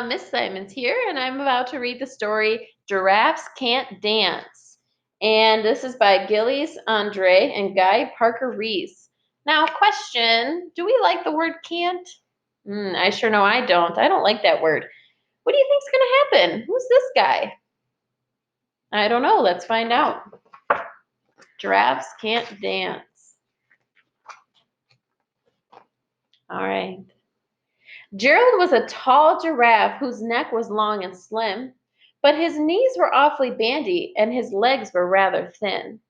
Miss Simon's here, and I'm about to read the story Giraffes Can't Dance. And this is by Giles, Andreae, and Guy Parker-Rees. Now, question, do we like the word can't? I sure know I don't. I don't like that word. What do you think's going to happen? Who's this guy? I don't know. Let's find out. Giraffes Can't Dance. All right. Gerald was a tall giraffe whose neck was long and slim, but his knees were awfully bandy and his legs were rather thin.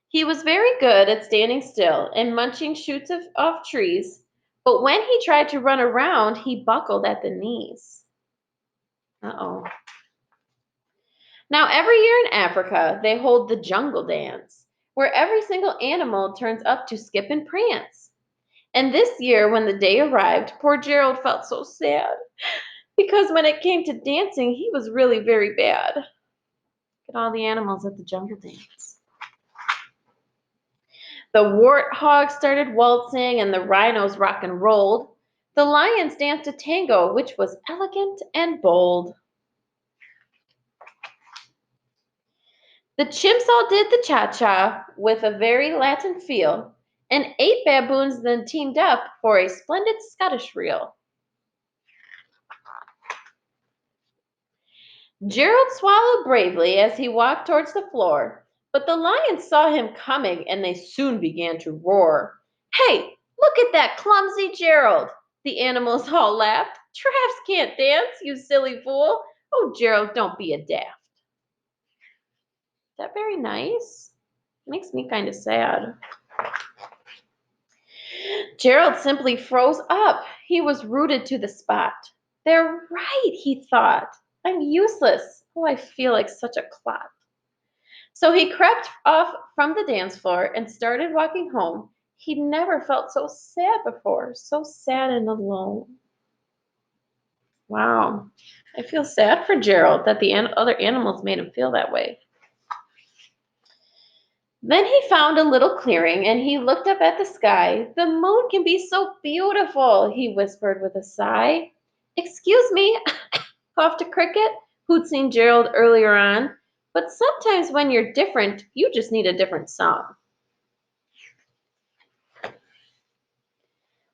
He was very good at standing still and munching shoots off trees, but when he tried to run around, he buckled at the knees. Uh-oh. Now, every year in Africa, they hold the jungle dance, where every single animal turns up to skip and prance. And this year, when the day arrived, poor Gerald felt so sad, because when it came to dancing, he was really very bad. Look at all the animals at the jungle dance. The warthogs started waltzing and the rhinos rock and rolled. The lions danced a tango, which was elegant and bold. The chimps all did the cha-cha with a very Latin feel, and 8 baboons then teamed up for a splendid Scottish reel. Gerald swallowed bravely as he walked towards the floor, but the lions saw him coming and they soon began to roar. Hey, look at that clumsy Gerald! The animals all laughed. Giraffes can't dance, you silly fool. Oh, Gerald, don't be a daft. Is that very nice? Makes me kind of sad. Gerald simply froze up. He was rooted to the spot. They're right, he thought. I'm useless. Oh, I feel like such a clot. So he crept off from the dance floor and started walking home. He'd never felt so sad before, so sad and alone. Wow. I feel sad for Gerald that the other animals made him feel that way. Then he found a little clearing and he looked up at the sky. The moon can be so beautiful, he whispered with a sigh. Excuse me, coughed a cricket who'd seen Gerald earlier on, but sometimes when you're different, you just need a different song.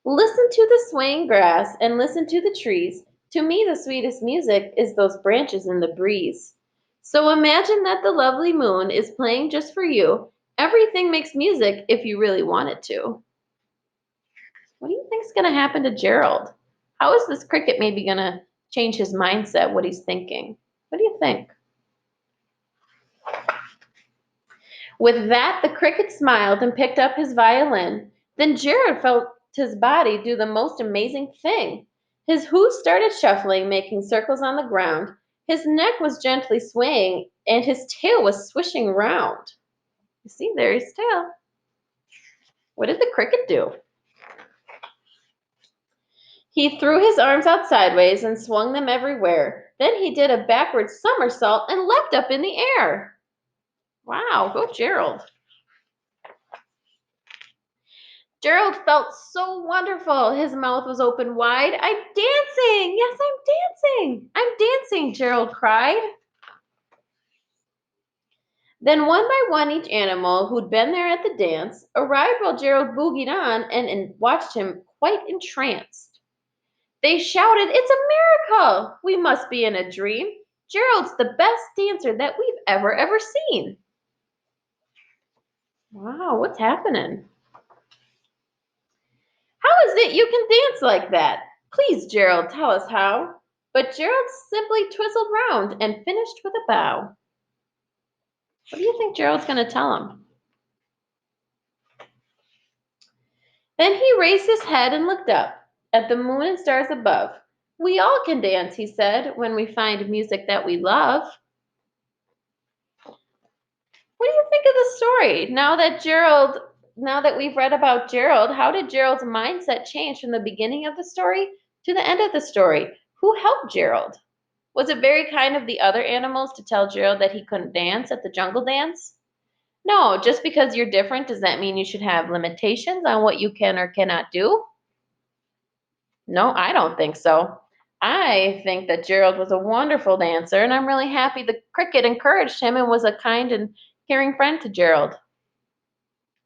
Listen to the swaying grass and listen to the trees. To me, the sweetest music is those branches in the breeze. So imagine that the lovely moon is playing just for you. Everything makes music if you really want it to. What do you think is going to happen to Gerald? How is this cricket maybe going to change his mindset, what he's thinking? What do you think? With that, the cricket smiled and picked up his violin. Then Gerald felt his body do the most amazing thing. His hooves started shuffling, making circles on the ground. His neck was gently swaying, and his tail was swishing round. You see, there's his tail. What did the cricket do? He threw his arms out sideways and swung them everywhere. Then he did a backward somersault and leapt up in the air. Wow, go Gerald. Gerald felt so wonderful. His mouth was open wide. I'm dancing. Yes, I'm dancing. I'm dancing, Gerald cried. Then one by one each animal who'd been there at the dance arrived while Gerald boogied on and watched him quite entranced. They shouted, it's a miracle! We must be in a dream. Gerald's the best dancer that we've ever seen. Wow, what's happening? How is it you can dance like that? Please, Gerald, tell us how. But Gerald simply twizzled round and finished with a bow. What do you think Gerald's going to tell him? Then he raised his head and looked up at the moon and stars above. We all can dance, he said, when we find music that we love. What do you think of the story? Now that we've read about Gerald, how did Gerald's mindset change from the beginning of the story to the end of the story? Who helped Gerald? Was it very kind of the other animals to tell Gerald that he couldn't dance at the jungle dance? No, just because you're different, does that mean you should have limitations on what you can or cannot do? No, I don't think so. I think that Gerald was a wonderful dancer, and I'm really happy the cricket encouraged him and was a kind and caring friend to Gerald.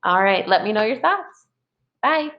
All right, let me know your thoughts. Bye.